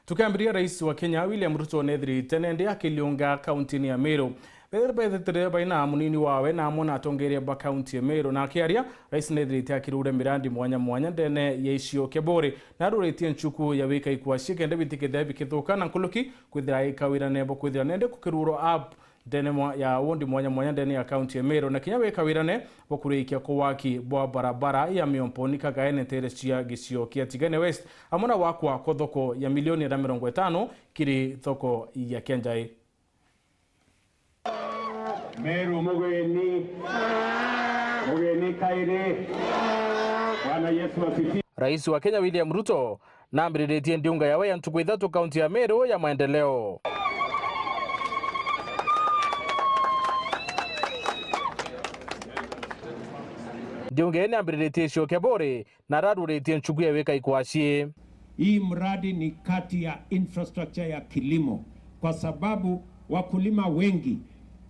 Tukiambiria Rais wa Kenya William RUTO nethirite nende AKINYITE kaunti ya Meru. Bethetire baina munini wawe na amona atongeria ba kaunti ya Meru na akiaria Rais nethirite akirure mirandi mwanya ndene yeishio kebore na rurite NTUKU ya wika ikwashike nde bitikethe bikithuka na nkuluki kwithira ikawira nebo kwithira nende kukiruro app dene ya wondi mwanya ndene ya kaunti ya Meru na kinya wika wirane bokurikia kuwaki bwa barabara ya miomponi kagaene teresia gisio kia Tigane West amona wakwa kothoko ya milioni 50 kiri thoko ya Kenjai. Meru mugeni kaire Bwana Yesu asifiwe. Rais wa Kenya William RUTO na mbiriretie Ndiunga yawe ya NTUKU ITHATU kaunti ya Meru ya maendeleo. Ndiunga ene ambiriretie shio kebore na raruretie NTUKU ya wika ikwashie. Hii mradi ni kati ya infrastructure ya kilimo kwa sababu wakulima wengi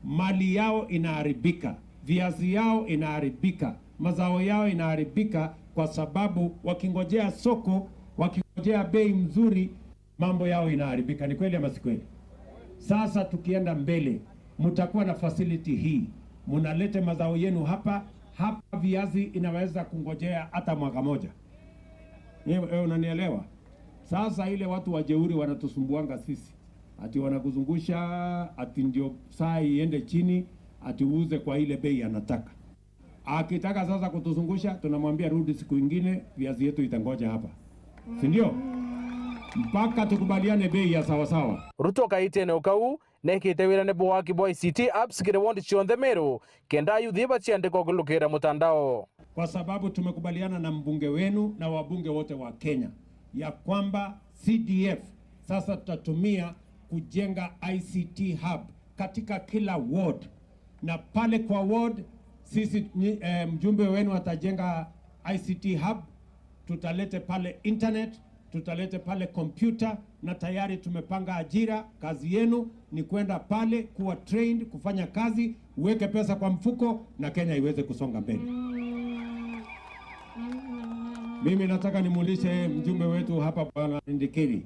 mali yao inaharibika, viazi yao inaharibika, mazao yao inaharibika kwa sababu wakingojea soko, wakingojea bei mzuri, mambo yao inaharibika. Ni kweli ama si kweli? Sasa tukienda mbele, mtakuwa na facility hii. Mnalete mazao yenu hapa viazi inaweza kungojea hata mwaka moja. Unanielewa? Sasa ile watu wajeuri wanatusumbuanga sisi. Ati wanakuzungusha, ati ndio saa iende chini, ati uuze kwa ile bei anataka. Akitaka sasa kutuzungusha, tunamwambia rudi siku ingine, viazi yetu itangoja hapa. Si ndio? Mpaka tukubaliane bei ya sawa. RUTO kaite ne ukau nekite wira ne bwaki boy city apps kire wondi chionde Meru kenda yuthiba chiande kogulukira mutandao. Kwa sababu tumekubaliana na mbunge wenu na wabunge wote wa Kenya ya kwamba CDF sasa tutatumia kujenga ICT hub katika kila ward, na pale kwa ward sisi mjumbe wenu atajenga ICT hub, tutalete pale internet, tutalete pale computer, na tayari tumepanga ajira. Kazi yenu ni kwenda pale kuwa trained kufanya kazi, uweke pesa kwa mfuko na Kenya iweze kusonga mbele. Mimi nataka nimuulize mjumbe wetu hapa Bwana KIRI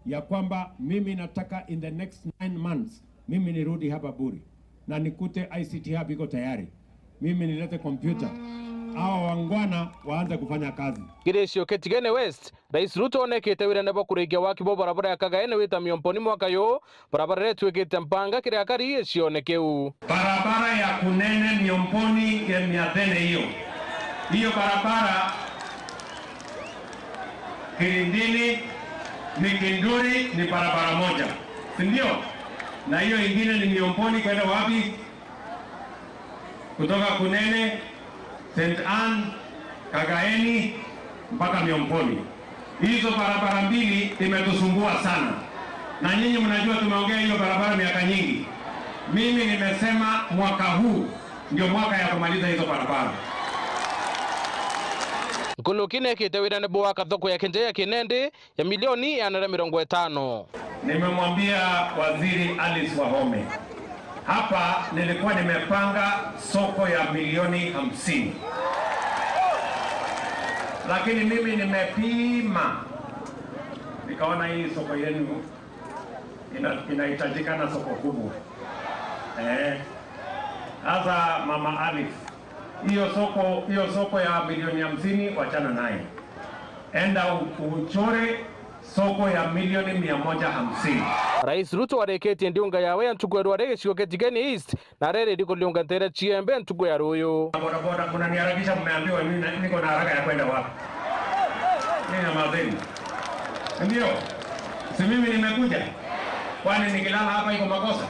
ya kwamba mimi nataka in the next 9 months mimi nirudi hapa Buri na nikute ICT hub iko tayari, mimi nilete computer, hawa wangwana waanze kufanya kazi. Kiresio ke Tigane West Rais RUTO onekete wira nebo kurikia waki bo barabara ya kagaene wita miomponi mwaka yo barabara yetu ekete mpanga kire akari cionekeu barabara ya kunene miomponi ya miathene hiyo barabara Kirindini Mikinduri ni barabara moja, si ndio? Na hiyo ingine ni miomponi kwenda wapi? Kutoka Kunene, St. Anne, Kagaeni mpaka miomponi. Hizo barabara mbili imetusumbua sana. Na nyinyi mnajua tumeongea hiyo barabara miaka nyingi. Mimi nimesema mwaka huu ndio mwaka ya kumaliza hizo barabara. Kulukine kitewira ne bwa kathoko ya Kenjai ya Kinende ya milioni 50. Nimemwambia Waziri Alice Wahome, hapa nilikuwa nimepanga soko ya milioni 50. Lakini mimi nimepima, nikaona hii soko yenu inahitajika na soko kubwa. Sasa Mama Alice, hiyo soko ya milioni 50 wachana naye. Enda uchore soko ya milioni 150. Rais RUTO arekete Ndiunga yawe NTUKU erware shio ke Tigane East na rere diko liunga tere chiembe NTUKU ya RUUJU. Boda kuna niharakisha, mmeambiwa mimi niko na haraka ya kwenda wapi? Nina madeni. Ndio. Si mimi nimekuja. Kwani nikilala hapa iko makosa?